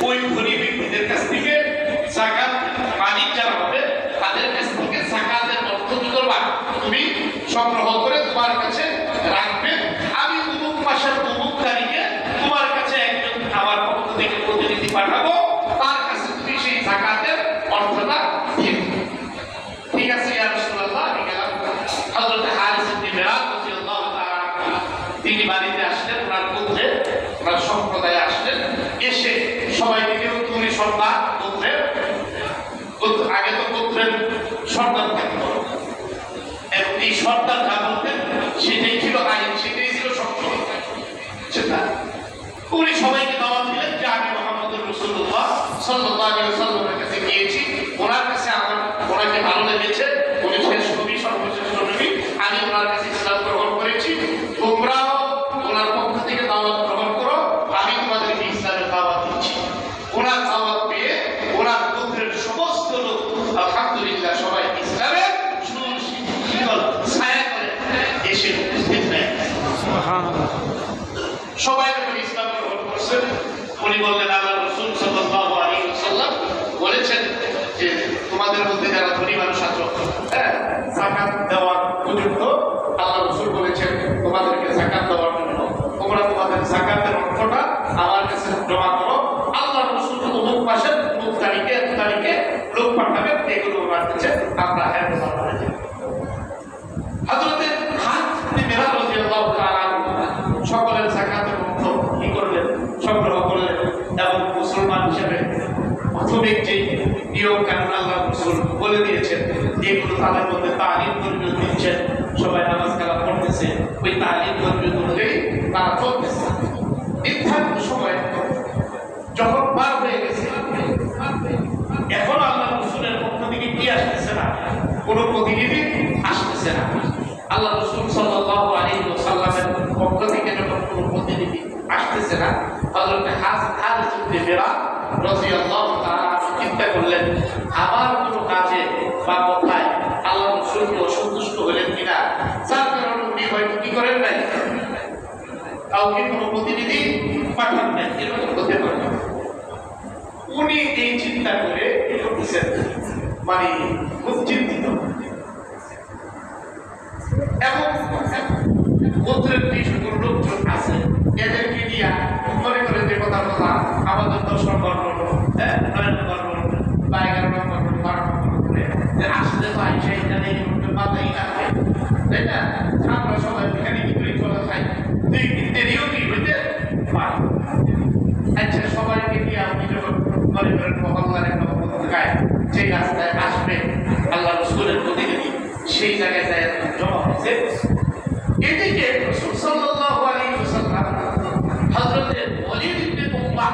ওই ধনী ব্যক্তিদের কাছ থেকে যাকাত মালিক যারা হবে তাদের কাছ থেকে যাকাতের অর্থ কি করবা তুমি সংগ্রহ করে তোমার কাছে রাখবে। আমি অমুক মাসের অমুক তারিখে তোমার কাছে একজন আমার পক্ষ থেকে প্রতিনিধি পাঠাবো, তার কাছে তুমি সেই যাকাতের অর্থটা দিয়ে দিবে। ঠিক আছে ইয়া রাসূলুল্লাহ, আমি গেলাম। হযরত হারিস ইবনে মিরাদ রাদিয়াল্লাহু তাআলা তিনি বাড়িতে আসলেন, ওনার পুত্রে ওনার সম্প্রদায়ে আসলেন। এসে সবাইকে কেউ তুমি সর্দার পুত্রের আগে তো পুত্রের সর্দার থাকতো, এবং এই সর্দার যা বলতেন সেটাই ছিল আইন, সেটাই ছিল সত্য। সেটা উনি সবাইকে দাওয়াত দিলেন যে আমি মুহাম্মদুর রাসূলুল্লাহ সাল্লাল্লাহু আলাইহি ওয়াসাল্লামের কাছে গিয়েছি, ওনার কাছে আমার ওনাকে ভালো লেগেছে, উনি শেষ নবী, সর্বশেষ নবী, আমি ওনার কাছে ইসলাম গ্রহণ করেছি, তোমরাও ওনার পক্ষ থেকে দাওয়াত গ্রহণ করো, আমি তোমাদেরকে ইসলামের দাওয়াত দিচ্ছি। ওনার দাওয়াত পেয়ে ওনার পুত্রের সমস্ত লোক আলহামদুলিল্লাহ সবাই ইসলামের ছায়া করে এসে উপস্থিত হয়। সবাই যখন ইসলাম গ্রহণ করছেন, উনি বললেন আল্লাহ রাসূল সাল্লাল্লাহু আলাইহি ওয়াসাল্লাম বলেছেন যে তোমাদের মধ্যে যারা ধনী মানুষ আছো, যাকাত দেওয়ার উপযুক্ত, আল্লাহ রাসূল বলেছেন তোমাদেরকে যাকাত দেওয়ার জন্য তোমরা তোমাদের যাকাতের অর্থটা আমার কাছে জমা করো। আল্লাহ রাসূল অমুক মাসের অমুক তারিখে এত তারিখে লোক পাঠাবেন, এগুলো ওনার কাছে আমরা হ্যান্ডওভার করে দেব। হযরত হারিস ইবনে মিরাদ রাদিয়াল্লাহু তাআলা সকলের যাকাতের অর্থ কি করলেন, সংগ্রহ করলেন, এবং মুসলমান হিসেবে প্রাথমিক যে নিয়ম কানুন আল্লাহ রাসূল বলে দিয়েছেন এগুলো তাদের মধ্যে তালিম ধর্মীয় দিচ্ছেন, সবাই নামাজ কালাম পড়তেছে, ওই তালিম ধর্মীয় অনুযায়ী তারা চলতেছে। নির্ধারিত সময় যখন পার হয়ে গেছে, এখন আল্লাহ রাসূলের পক্ষ থেকে কি আসতেছে না, কোনো প্রতিনিধি আসতেছে না। আল্লাহ রাসূল সাল্লাল্লাহু আলাইহি ওয়াসাল্লামের পক্ষ থেকে যখন কোনো প্রতিনিধি আসতেছে না, হযরত হারিস ইবনে মিরাদ রাদিয়াল্লাহু তাআলা চিন্তা করলেন আমার কোনো কাজে বা কথায় আল্লাহ রাসূল অসন্তুষ্ট হলেন কিনা, যার কারণে উনি হয়তো কি করেন নাই, কাউকে কোনো প্রতিনিধি পাঠান নাই, এরকম হতে পারে। উনি এই চিন্তা করে করতেছেন, মানে খুব চিন্তিত, এবং গোত্রের যে সকল লোকজন আছে এদেরকে নিয়ে মনে করেন যে কথা আমাদের 10 নম্বর রোড, 9 নম্বর রোড বা 11 নম্বর রোড, 12 নম্বর রোডে আসলে তো আইসা এখানে মাথায় রাখবে, তাই না? আমরা সবাই এখানে কি করে চলে যাই, 2 দেরিও কি হইতে পারে। আচ্ছা, সবাইকে নিয়ে আপনি যখন মনে করেন মহল্লার একটা গায়ে যে রাস্তায় আসবে আল্লাহ রাসূলের প্রতিনিধি, সেই জায়গায় যায় জমা হয়েছে। এদিকে রাসূল সাল্লাল্লাহু আলাইহি ওয়াসাল্লাম হযরত ওয়ালিদ ইবনে মুগীরা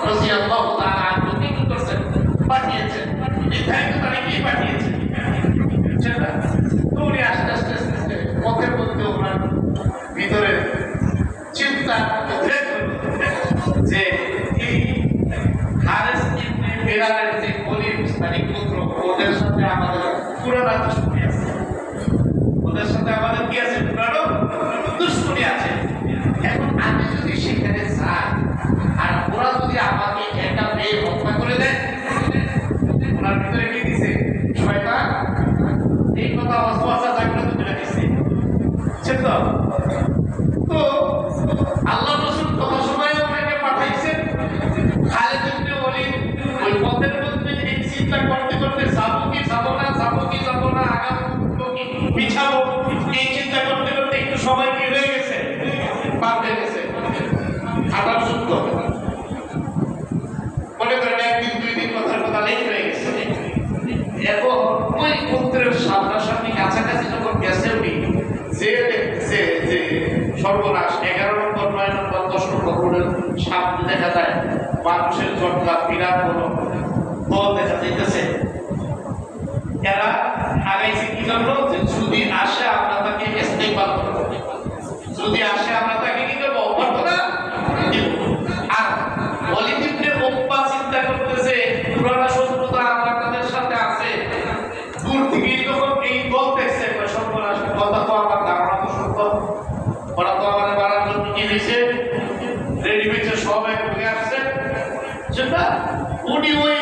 রাদিয়াল্লাহু তাআলা আনহু কি করছেন, পাঠিয়েছেন, নির্ধারিত তারিখে পাঠিয়েছেন। তো উনি আস্তে আস্তে আস্তে পথের মধ্যে ওনার ভিতরে চিন্তা যে এই হারিস ইবনে মিরাদের যে খলিফার পুত্র, ওদের সাথে আমাদের পুরানা দুশমনি আছে, ওদের সাথে আমাদের কি আছে, পুরানো দুশমনি আছে। এখন আমি যদি সেখানে যাই আর ওরা যদি আমাকে একটা মেয়ে হত্যা করে দেয়, ওনার ভিতরে কি দিছে শয়তান এই কথা ওয়াসওয়াসা জাগ্রত করে দিছে। তো আল্লাহ রাসূল কত সময় ওনাকে পাঠাইছেন, খালিদ ইবনে ওয়ালিদ ওই পথের মধ্যে এই চিন্তা করতে করতে যাবো কি যাবো না, যাবো কি যাবো না, আগাবো কি পিছাবো, এই চিন্তা করতে করতে একটু সময় কি হয়ে গেছে, পার হয়ে গেছে। আবার সত্য মনে করেন 1 দিন 2 দিন কথার কথা লেট হয়ে গেছে। এখন ওই পুত্রের সামনাসামনি কাছাকাছি যখন গেছে উনি, যে দেখছে যে সর্বনাশ, 11 নম্বর 9 নম্বর 10 নম্বর রোডের সামনে দেখা যায় মানুষের জটলা বিরাট বড় দল দেখা যাইতেছে। এরা আগাইছে কি করবো, যে যদি আসে আমরা তাকে ইস্তেকবাল করবো, যদি আসে আমরা তাকে কি করবো, অভ্যর্থনা দিব। আর ওয়ালিদ ইবনে মুগীরা চিন্তা করতেছে পুরানা শত্রুতা আমরা তাদের সাথে আছে, দূর থেকে যখন এই দল দেখছে সর্বনাশ, কথা তো আমার ধারণা তো সত্য, ওরা তো আমাদের বাড়ার জন্য কি দিয়েছে, রেডি হয়েছে, সব এক হয়ে আসছে, শুনবা উনি ওই